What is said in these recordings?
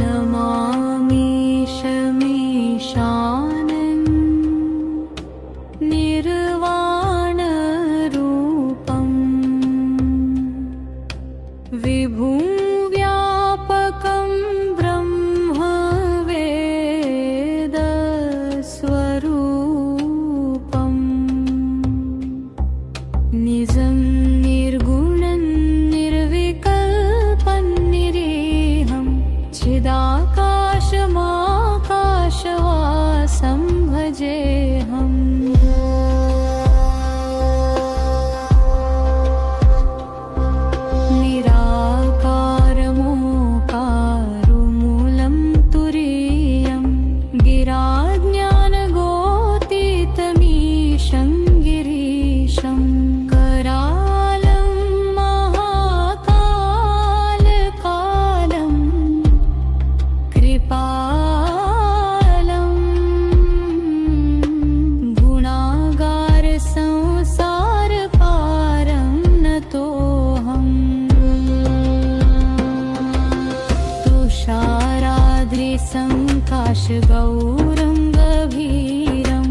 नमामि शमीशानन् निर्वाणरूपम् विभुं व्यापकं ब्रह्मवेदस्वरूपम् निजं निर्गुणं निर्विकल्पं निरीहं चिदाकाशमाकाशवासं भजेऽहम् निराकारमोकारमूलं तुरीयं गिराज्ञानगोतीतमीशं गिरीशं करालं महाकालकालं कृपालं गुणागार संसारपारं नतोऽहम् तुषाराद्रिसङ्काशगौरङ्गभीरं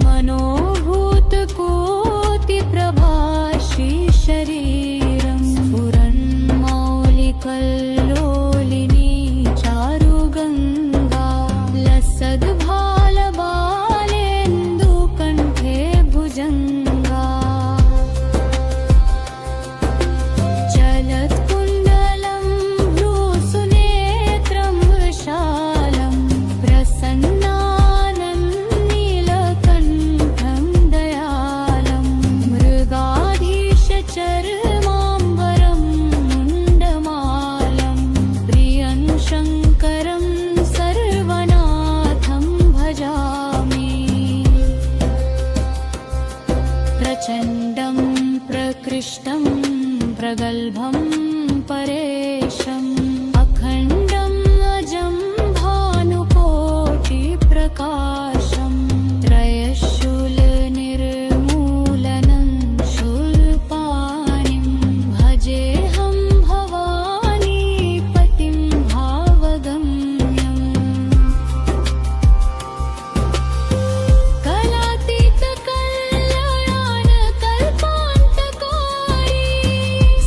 मनोभूतकोटिप्रभाषी शरीरं स्फुरन्मौलिकल्लोलिनी चारुगङ्गा लसद्भालबालेन्दुकण्ठे भुजङ्गा चलत्कुण्डलं भ्रूसुनेत्रं वृषालं प्रसन्नानन्नीलकण्ठं दयालं मृगाधीशचर्माम्बरं मुण्डमालं प्रियं शङ्करं सर्वनाथं भजामि प्रचण्डं प्रकृष्टं प्रगल्भं परेशम् अखण्डम् अजं भानुकोटिप्रकाशं त्रयशूलनिर्मूलनं शूलपाणिं भजेऽहं भवानीपतिं भावगम्यम् कलातीतकल्याणकल्पान्तकारी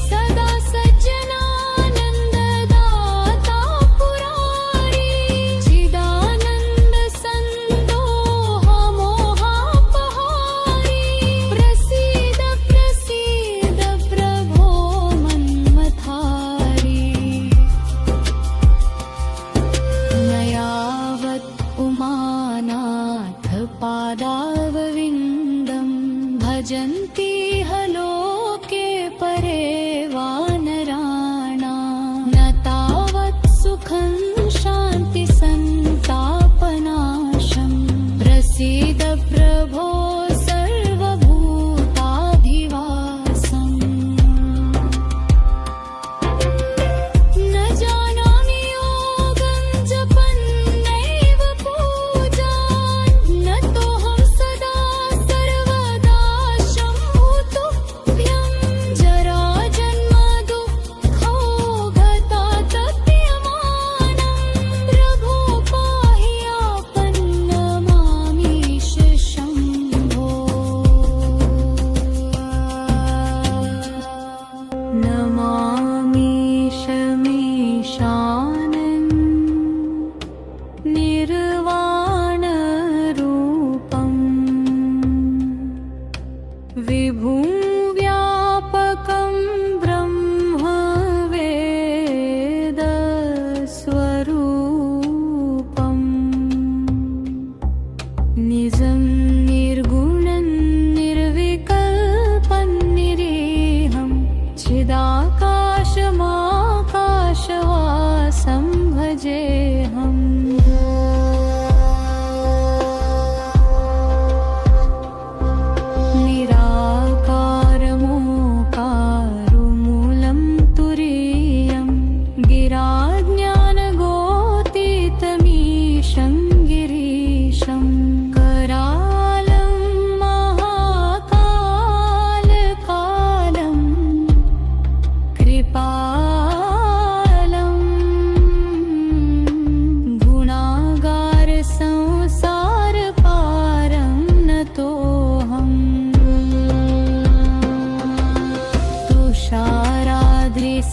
सदा सज्जनानन्ददायकं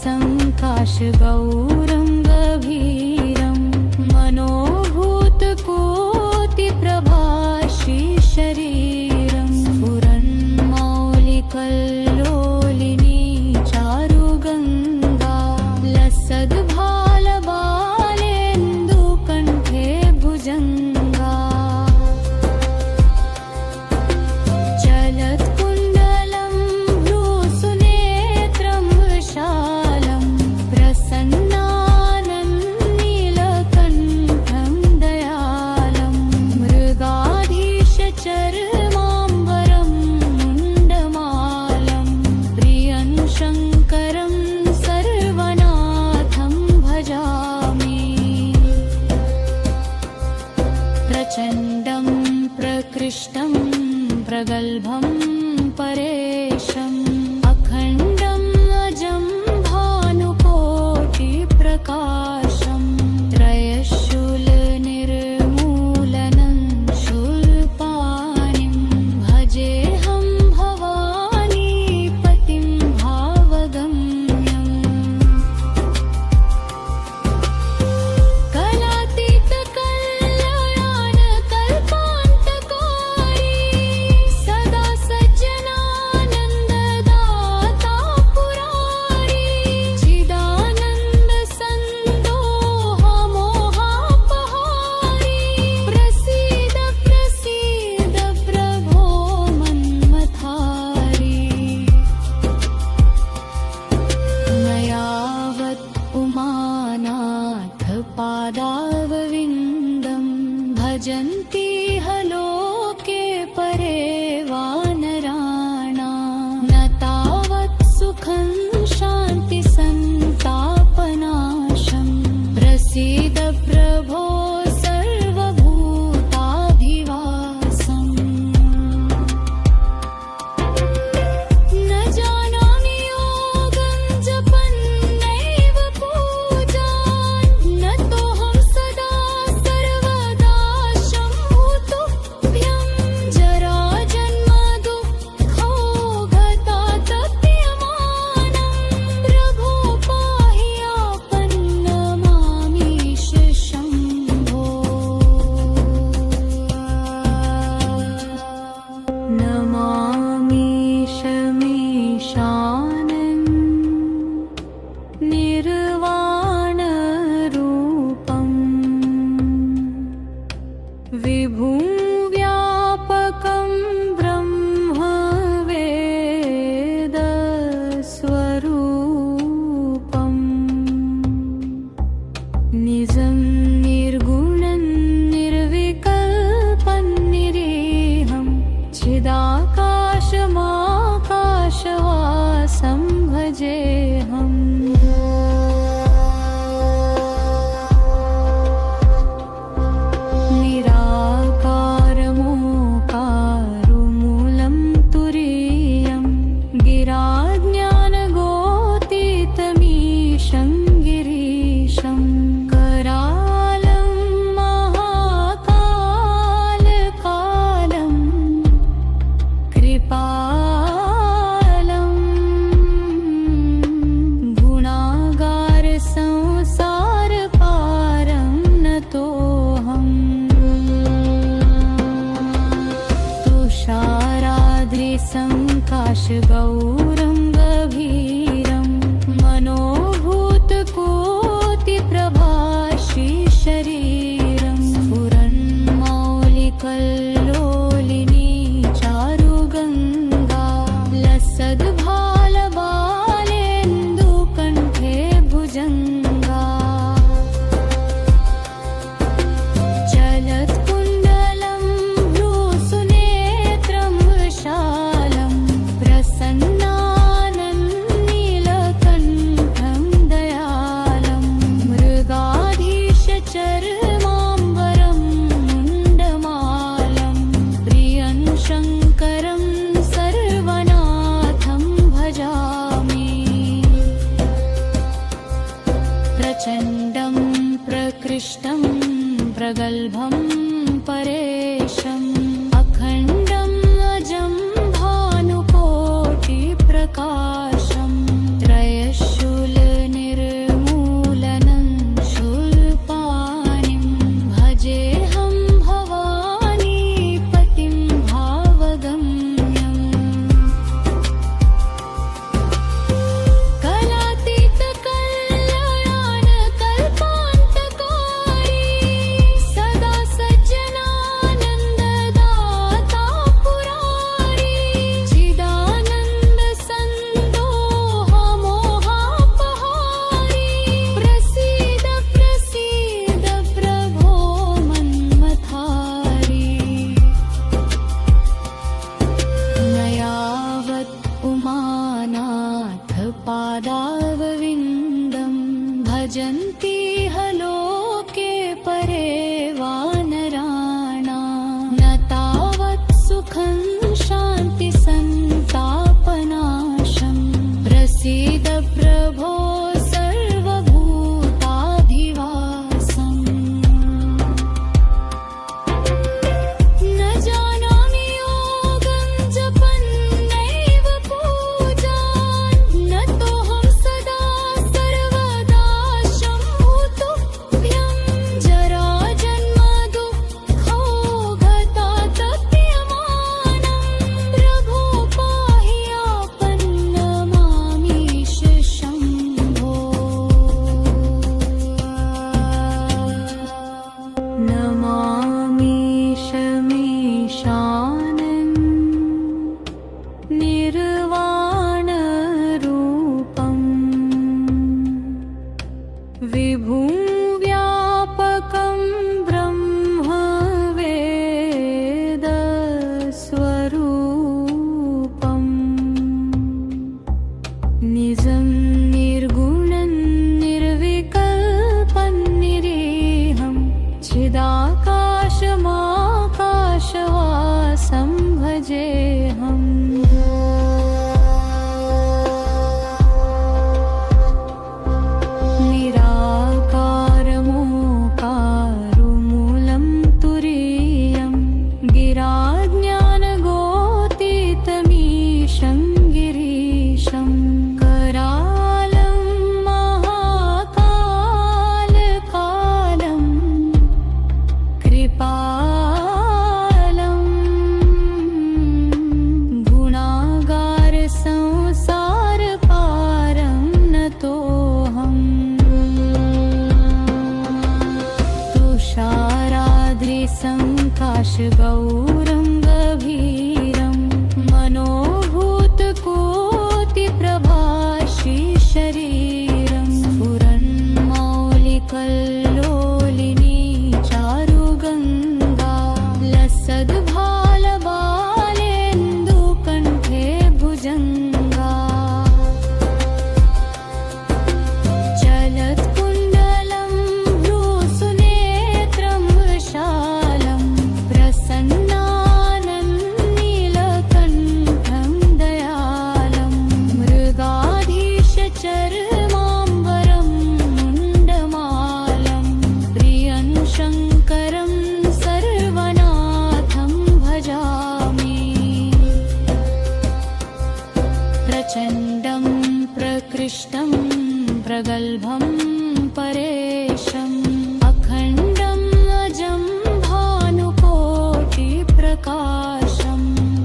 सङ्काशगौरं गभीरं मनोभूतकोटिप्रभाषी शरीरं स्फुरन्मौलिकल्लोलिनी चारुगङ्गा लसद्भालबालेन्दुकण्ठे भुजङ्गा चलत्कुण्डलं भ्रूसुनेत्रं विशालं प्रसन्नानन्नीलकण्ठं दयालं मृगाधीशचर्माम्बरं मुण्डमालं प्रियं शङ्करं सर्वनाथं भजामि प्रचण्डं प्रकृष्टं प्रगल्भं परेशम् अखण्डम् अजं भानुकोटिप्रकाशं त्रयशूलनिर्मूलनं शूलपाणिं भजेऽहं भवानीपतिं भावगम्यम् कलातीतकल्याणकल्पान्तकारी सदा सज्जनानन्ददाता पुरारी चिदानन्दसन्दोहमोहापहारी प्रसीद प्रसीद प्रभो मन्मथारी न यावत् उमानाथ पादावविन्दं भजन्ति ह लोके परे वानराणां न तावत् सुखं शान्तिसन्तापनाशं प्रसीद प्रभो सर्वभूताधिवासम् न जानामि योगं जपन्नैव पूजान् न तोऽहं सदा सर्वदा शम्भुतुभ्यं जराजन्म दुःखो गतातप्यमानं प्रभो पाहि आपन्नमामीश शम्भो नमामीशमीशानन् निर्वाणरूपम् विभुं व्यापकं ब्रह्मवेदस्वरूपम् निजं निर्गुणं निर्विकल्पं निरीहं चिदाकाशमाकाशवासं भजेऽहम् निराकारमोकारुमूलं तुरीयं गिराज्ञानगोतीतमीशं गिरीशं करालं महाकालकालं कृपालं गुणागारसंसारपारं नतोऽहम् तुषाराद्रिसङ्काशगौरं गभीरं मनोभूतकोटिप्रभाषी शरीरं स्फुरन्मौलिकल्लोलिनी चारुगङ्गा लसद्भालबालेन्दुकण्ठे भुजङ्गा चलत्कुण्डलं भ्रूसुनेत्रं विशालं प्रसन्नानन्नीलकण्ठं दयालं मृगाधीशचर्माम्बरं मुण्डमालं प्रियं शङ्करं सर्वनाथं भजामि प्रचण्डं प्रकृष्टं प्रगल्भं परेशम् अखण्डम् अजं भानुकोटिप्रकाशं त्रयशूल भजन्ति ह लोके परे वानराणाम् न तावत् सुखं शान्ति सन्तापनाशम् प्रसीद प्रभो सर्वभूताधिवासम् न जानामि योगं जपन्नैव पूजान् न तोऽहं सदा सर्वदा शम्भुतुभ्यं जराजन्म दुःखो गतातप्यमानं प्रभो पाहि आपन्नमामीश शम्भो नमामीशमीशानन् निर्वाणरूपम् विभुं व्यापकं ब्रह्मवेदस्वरूपम् निजं निर्गुणं निर्विकल्पं निरीहं चिदाकाशमाकाशवासं भजेऽहम् निराकारमोकारमूलं तुरीयं गिराज्ञानगोतीतमीशं गिरीशं करालं महाकालकालं कृपालं गुणागारसंसारपारं नतोऽहम् तुषाराद्रिसङ्काशगौरं गभीरं मनोभूतकोटिप्रभाषी शरीरं स्फुरन्मौलिकल्लोलिनी चारुगङ्गा लसद्भालबालेन्दुकण्ठे भुजङ्गा चलत्कुण्डलं भ्रूसुनेत्रं वशालं प्रसन्नानन्नीलकण्ठं दयालं मृगाधीशचर्माम्बरं मुण्डमालं प्रियं शङ्करं सर्वनाथं भजामि प्रचण्डं प्रकृष्टं प्रगल्भं परेशम् अखण्डं अजं भानुकोटिप्रकाशं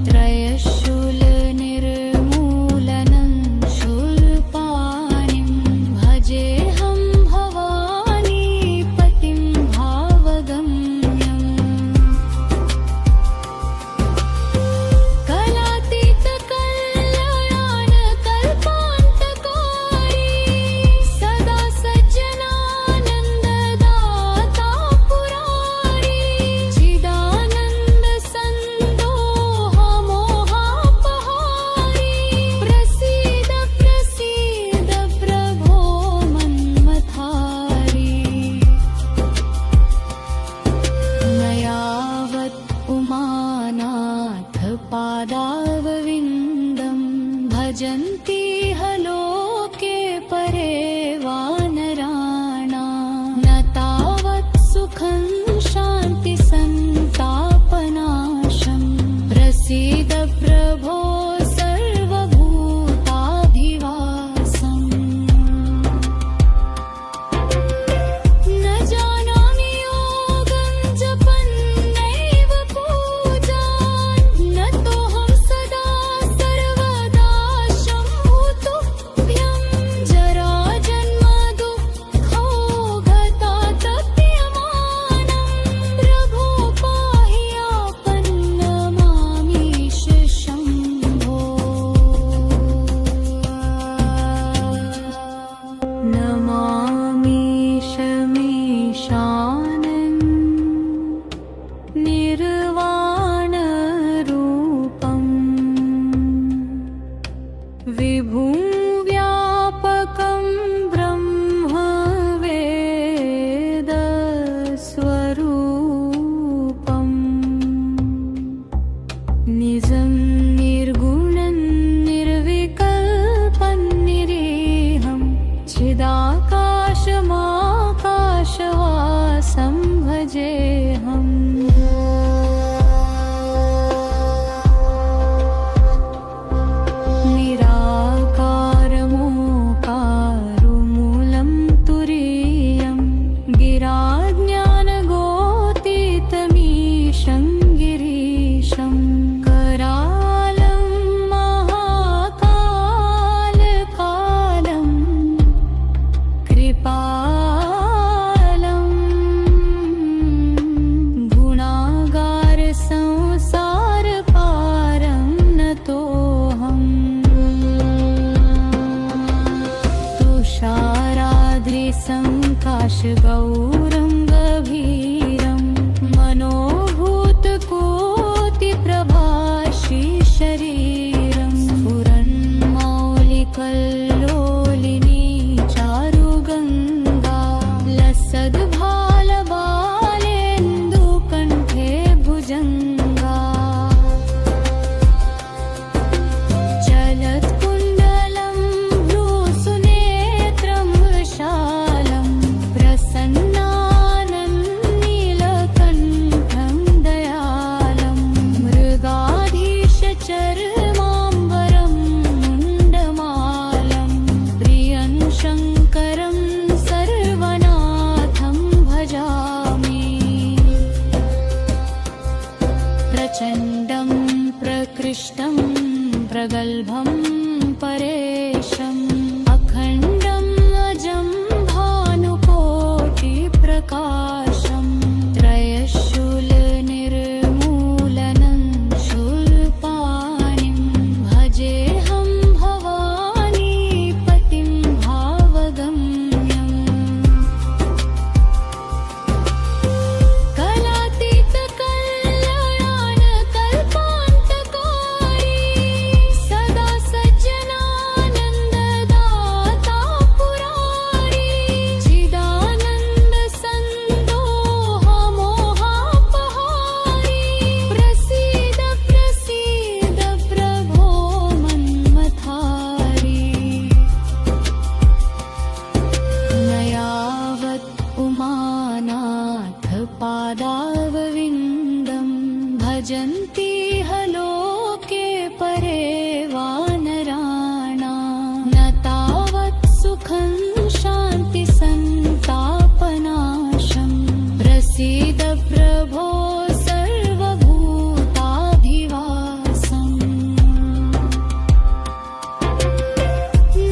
त्रयशूलनिर्मूलनं शूलपाणिं भजेऽहं भवानीपतिं भावगम्यम् कलातीतकल्याणकल्पान्तकारी सदा सज्जनानन्ददाता पुरारी चिदानन्दसन्दोहमोहापहारी प्रसीद प्रसीद प्रभो मन्मथारी न यावत् उमानाथ पादावविन्दं भजन्ति ह लोके परे वानराणाम् न तावत् सुखं शान्ति सन्तापनाशम् प्रसीद प्रभो सर्वभूताधिवासम् न जानामि योगं जपन्नैव पूजान् न तोऽहं सदा सर्वदा शम्भुतुभ्यं जराजन्म दुःखो गतातप्यमानं प्रभो पाहि आपन्नमामीश शम्भो निराकाशमाकाशवासं भजेऽहम् निराकारमोकारुमूलं तुरीयं गिराज्ञानगोतीतमीशं गिरीशं करालं महाकालकालं कृपालं गुणागारसंसारपारं नतोऽहम् तुषाराद्रिसङ्काशगौरं गभीरं मनोभूतकोटिप्रभाषी शरीरं स्फुरन्मौलिकल्लोलिनी चारुगङ्गा लसद्भालबालेन्दुकण्ठे भुजङ्गा चलत्कुण्डलं भ्रूसुनेत्रं विशालं प्रसन्नानन्नीलकण्ठं दयालं मृगाधीशचर्माम्बरं मुण्डमालं प्रियं शङ्करं सर्वनाथं भजामि प्रचण्डं प्रकृष्टं प्रगल्भं परेशम् अखण्डं अजं भानुकोटिप्रकाशं त्रयशूलनिर्मूलनं शूलपाणिं भजेऽहं भवानीपतिं भावगम्यम् कलातीतकल्याणकल्पान्तकारी सदा सज्जनानन्ददाता पुरारी चिदानन्दसन्दोहमोहापहारी प्रसीद प्रसीद प्रभो मन्मथारी न यावत् उमानाथ पादावविन्दं भजन्ति ह लोके परे वानराणां न तावत् सुखं शान्तिसन्तापनाशं प्रसीद प्रभो सर्वभूताधिवासम्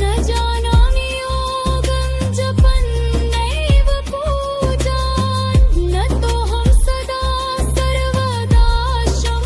न जानामि योगं जपन्नैव पूजान् नतोऽहं सदा सर्वदा शं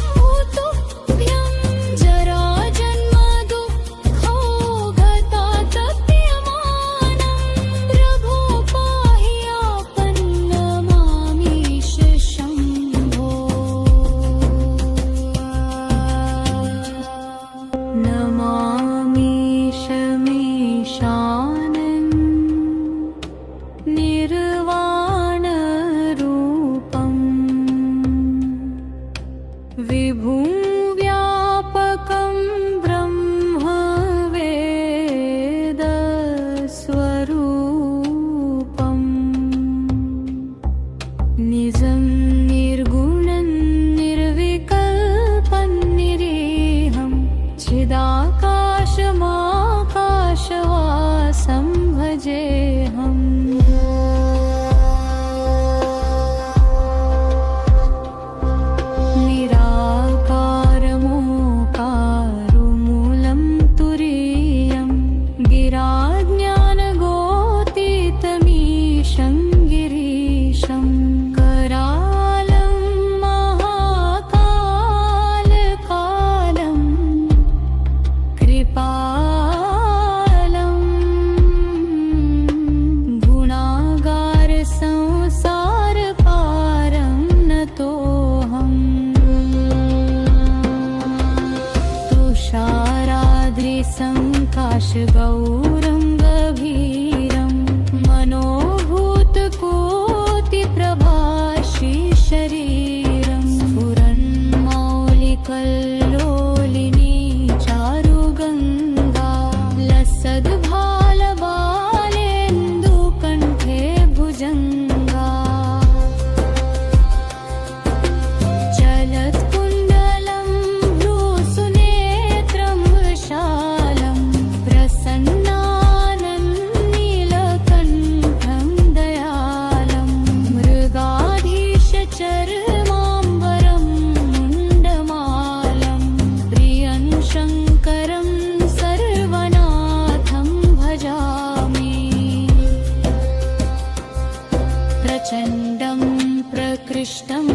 प्रकृष्टं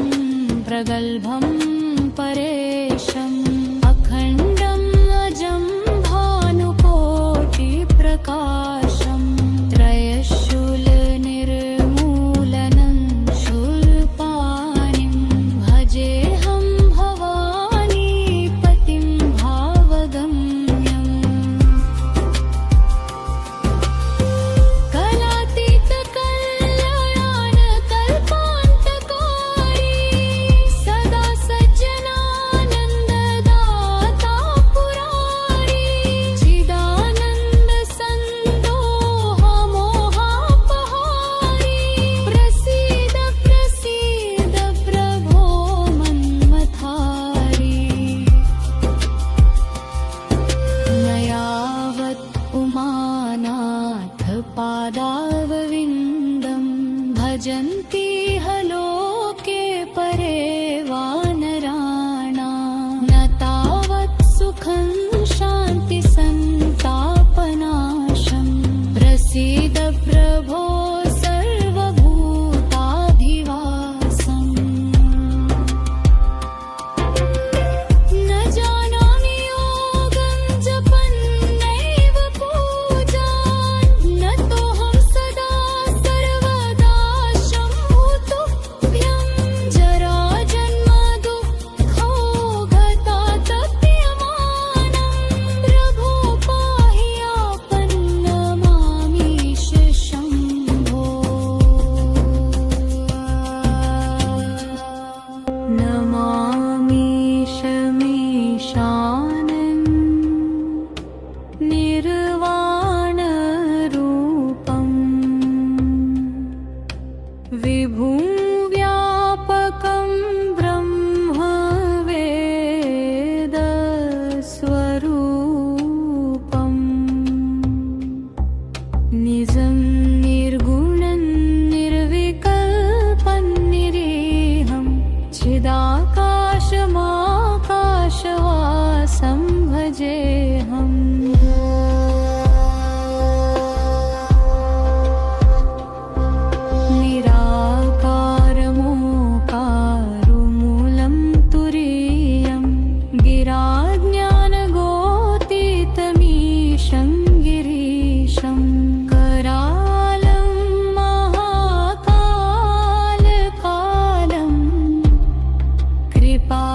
प्रगल्भं परेशम् अखण्डम् अजं भानुकोटिप्रकाशम् त्रयशूलनिर्मूलनं शूलपाणिं भजेऽहं भवानीपतिं भावगम्यम् कलातीतकल्याणकल्पान्तकारी सदा सज्जनानन्ददाता पुरारी चिदानन्दसन्दोहमोहापहारी प्रसीद प्रसीद प्रभो मन्मथारी न यावत् उमानाथ पादावविन्दं भजन्ति ह लोके परे वानराणां न तावत् सुखं शान्ति सन्तापनाशम् प्रसीद प्रभो सर्वभूताधिवासम् न जानामि योगं जपन्नैव पूजान् न तोऽहं सदा सर्वदा शम्भुतुभ्यं जराजन्म दुःखो गतातप्यमानं प्रभो पाहि आपन्नमामीश शम्भो नमामीशमीशानन् निर्वाणरूपम् विभुं व्यापकं ब्रह्मवेदस्वरूपम् निजं निर्गुणं निर्विकल्पं निरीहं चिदाकाशमाकाशवासं भजेऽहम् निराकारमोकारमूलं तुरीयं गिराज्ञानगोतीतमीशं गिरीशं करालं महाकालकालं कृपालं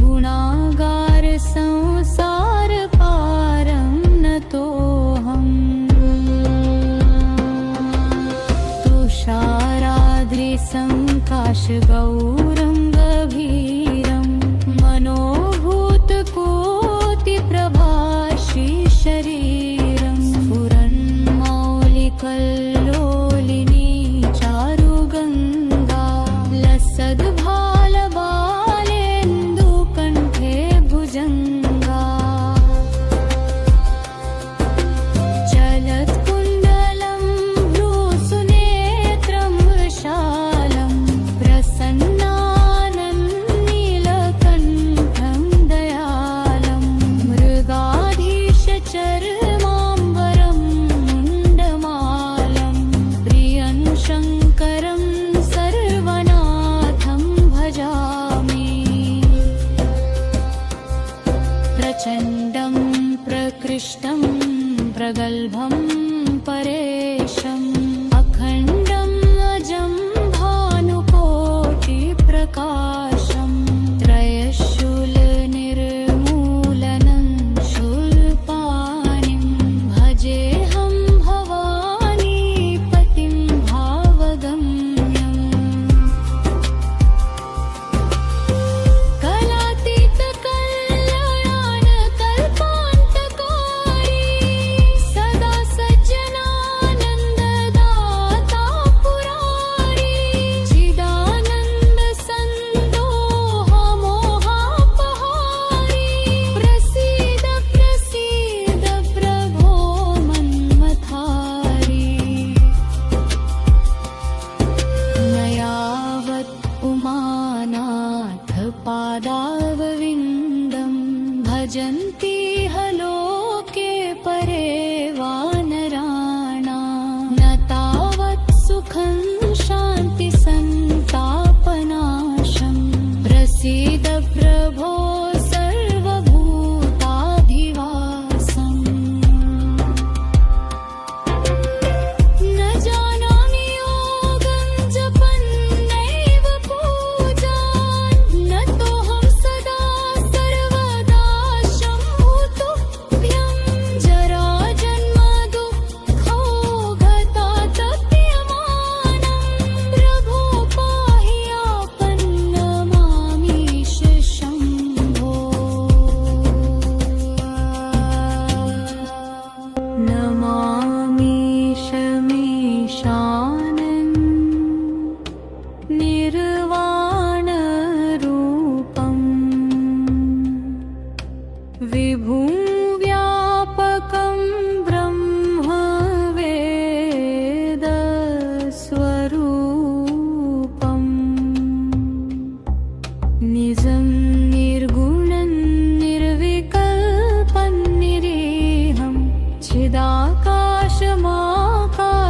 गुणागार संसारपारं नतोऽहम् तुषाराद्रिसङ्काशगौरं गभीरं मनोभूतकोटिप्रभाषी शरीरं स्फुरन्मौलिकल्लोलिनी चारुगङ्गा लसद्भालबालेन्दुकण्ठे भुजङ्गा चलत्कुण्डलं भ्रूसुनेत्रं विशालं प्रसन्नानन्नीलकण्ठं दयालं मृगाधीशचर्माम्बरं मुण्डमालं प्रियं शङ्करं सर्वनाथं भजामि प्रचण्डं प्रकृष्टं प्रगल्भं परेशम् अखण्डम् अजं भानुकोटिप्रकाशम् त्रयशूलनिर्मूलनं शूलपाणिं भजेऽहं भवानीपतिं भावगम्यम् कलातीतकल्याणकल्पान्तकारी सदा सज्जनानन्ददाता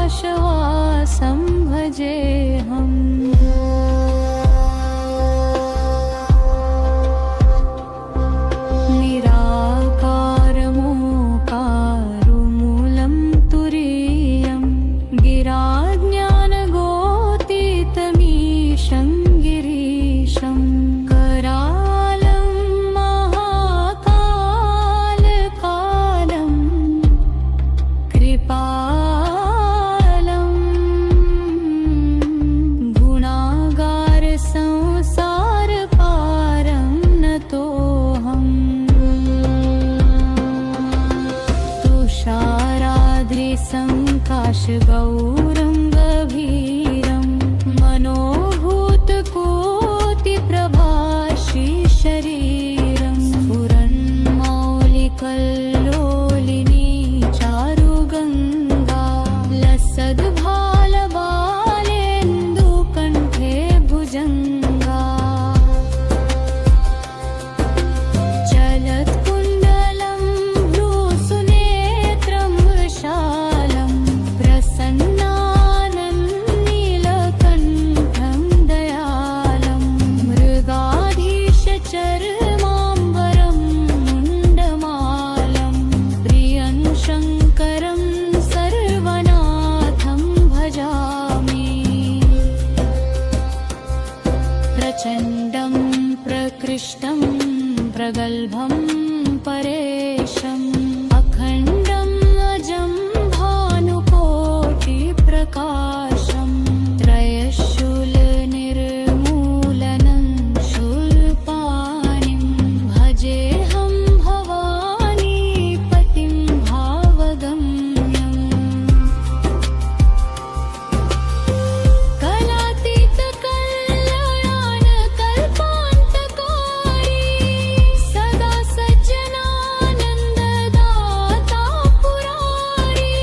चिदाकाशमाकाशवासं भजेऽहम् निराकारमोकारमूलं तुरीयं गिराज्ञानगोतीतमीशं गिरीशं करालं महाकालकालं कृपालं गुणागारसंसारपारं नतोऽहम् तुषाराद्रिसङ्काशगौरं गभीरं मनोभूतकोटिप्रभाषी शरीरं स्फुरन्मौलिकल्लोलिनी चारुगङ्गा लसद्भालबालेन्दुकण्ठे भुजङ्गा चलत्कुण्डलं भ्रूसुनेत्रं वृषालं प्रसन्नानन्नीलकण्ठं दयालं मृगाधीशचर्माम्बरं मुण्डमालं प्रियं शङ्करं सर्वनाथं भजामि प्रचण्डं प्रकृष्टं प्रगल्भं परेशम् अखण्डम् अजं भानुकोटिप्रकाशं त्रयशूलनिर्मूलनं शूलपाणिं भजेऽहं भवानीपतिं भावगम्यम् कलातीतकल्याणकल्पान्तकारी सदा सज्जनानन्ददाता पुरारी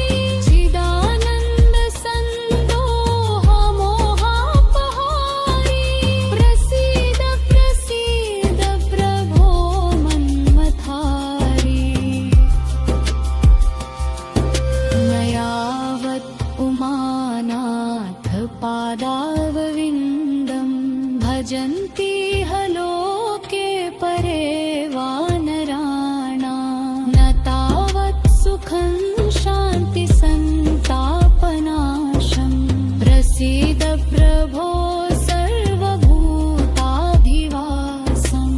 चिदानन्दसन्दोहमोहापहारी प्रसीद प्रसीद प्रभो मन्मथारी न यावत् उमानाथ पादावविन्दं भजन्ति ह लोके परे वानराणां न तावत् सुखं शान्तिसन्तापनाशं प्रसीद प्रभो सर्वभूताधिवासम्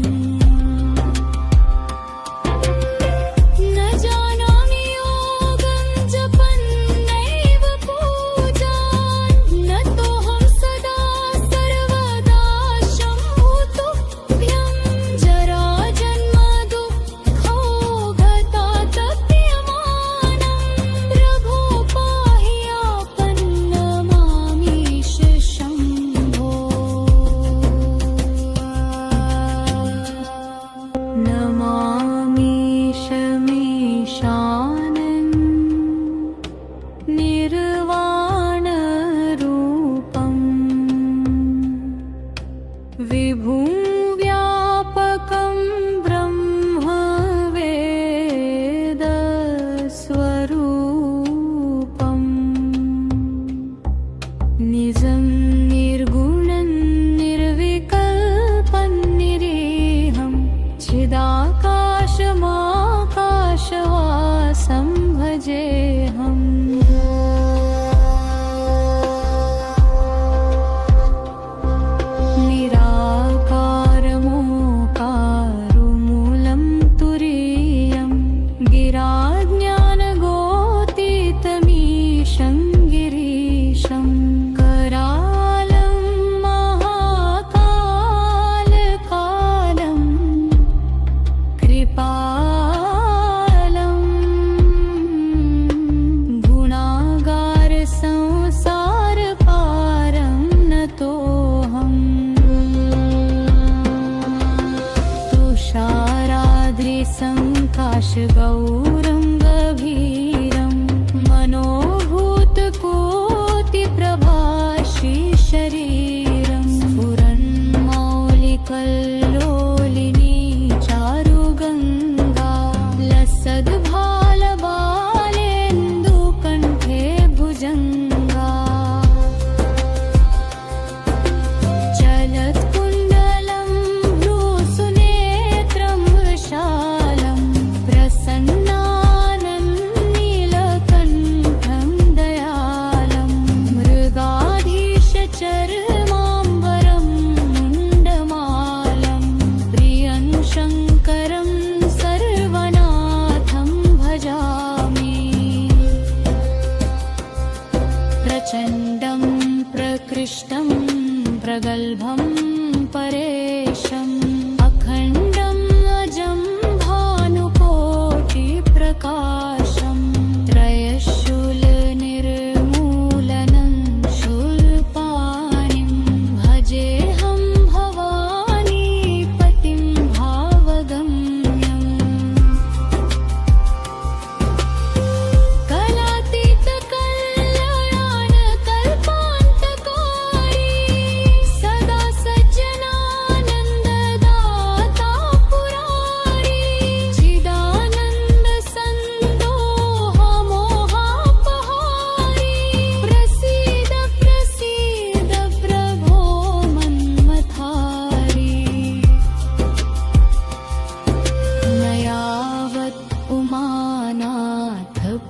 न जानामि योगं जपन्नैव पूजां न तोऽहं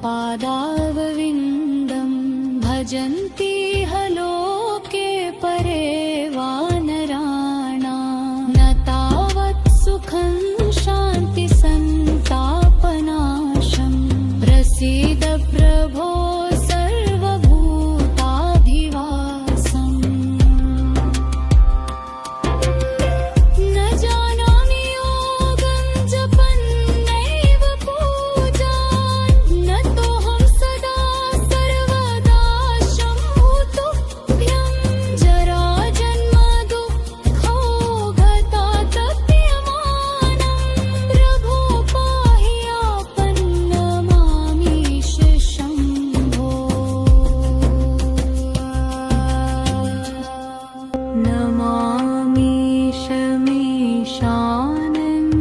पादारविन्दं भजन्ति लोके परे वानराणां न तावत् सुखं शान्ति सन्तापनाशं प्रसीद प्रभो सर्वभूताधिवासम् न जानामि योगं जपन्नैव पूजान् न तोऽहं सदा सर्वदा शम्भुतुभ्यं जराजन्म दुःखौ गतातप्यमानं प्रभो पाहि आपन्नमामीश शम्भो नमामीशमीशानन्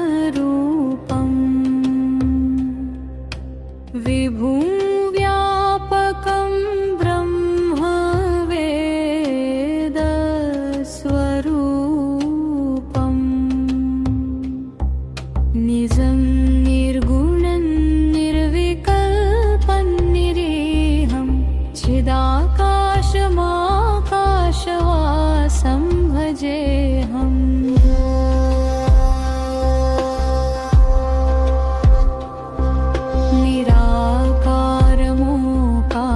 निर्वाणरूपम् विभुं व्यापकं ब्रह्मवेदस्वरूपम् निजं निर्गुणं निर्विकल्पं निरीहं चिदाकाशमाकाशवासं भजेऽहम्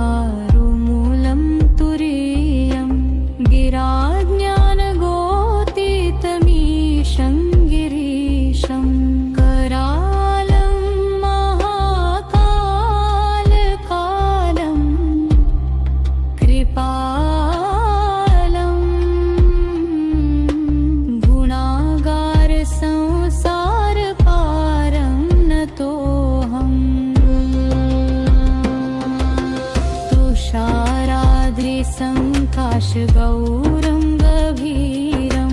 निराकारमोकारमूलं तुरीयं गिराज्ञानगोतीतमीशं गिरीशं करालं महाकालकालं कृपालं गुणागार संसारपारं नतोऽहम् तुषाराद्रिसङ्काशगौरं गभीरं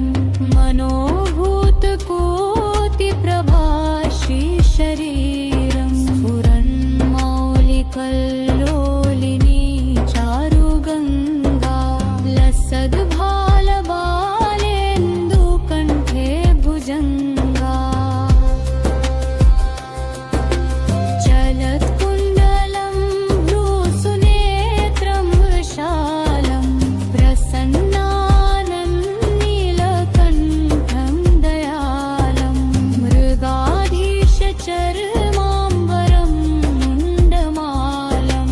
मनोभूतकोटिप्रभाषी शरीरं स्फुरन्मौलिकल्लोलिनी चारुगङ्गा लसद्भालबालेन्दुकण्ठे भुजङ्गा चलत्कुण्डलं भ्रूसुनेत्रं विशालं प्रसन्नानन्नीलकण्ठं दयालं मृगाधीशचर्माम्बरं मुण्डमालं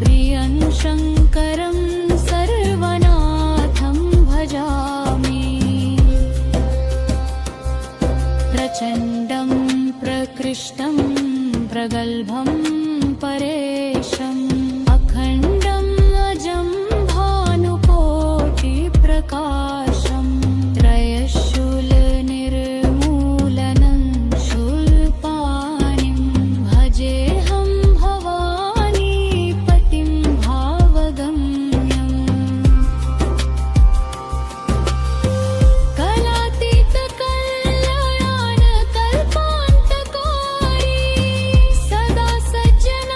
प्रियं शङ्करं सर्वनाथं भजामि प्रचण्डं प्रकृष्टं प्रगल्भं परेशम् अखण्डम् अजं भानुकोटिप्रकाशं त्रयशूलनिर्मूलनं शूलपाणिं भजेऽहं भवानीपतिं भावगम्यम् कलातीतकल्याणकल्पान्तकारी सदा सज्जनानन्ददाता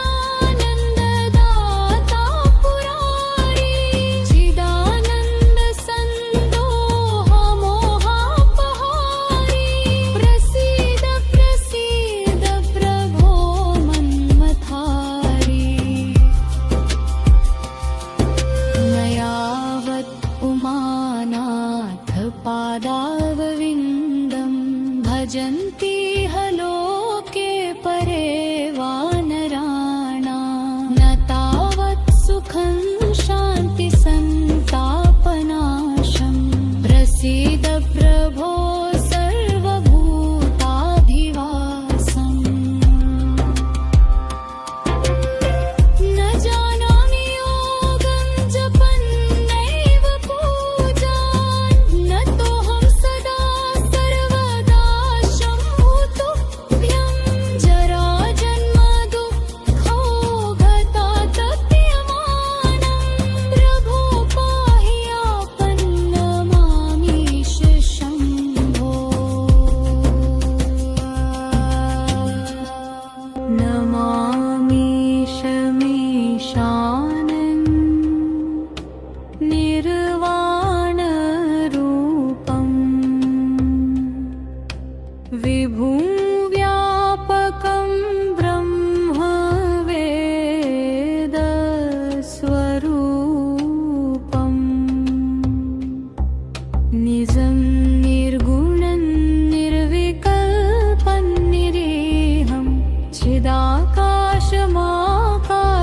पुरारी चिदानन्दसन्दोहनकारणं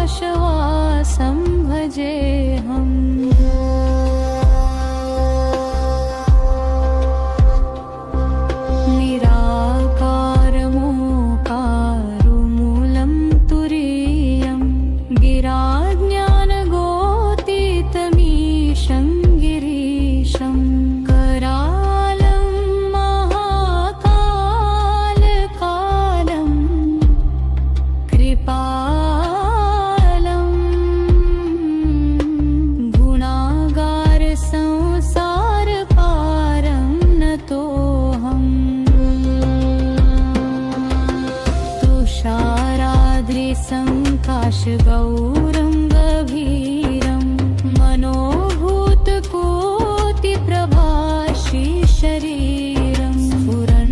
आकाशमाकाशवासं भजेऽहम् निराकारमोकारमूलं तुरीयं गिराज्ञानगोतीतमीशं गिरीशं करालं महाकालकालं कृपालं गुणागारसंसारपारं नतोऽहम् तुषाराद्रिसङ्काशगौरं गभीरं मनोभूतकोटिप्रभाषी शरीरं स्फुरन्मौलिकल्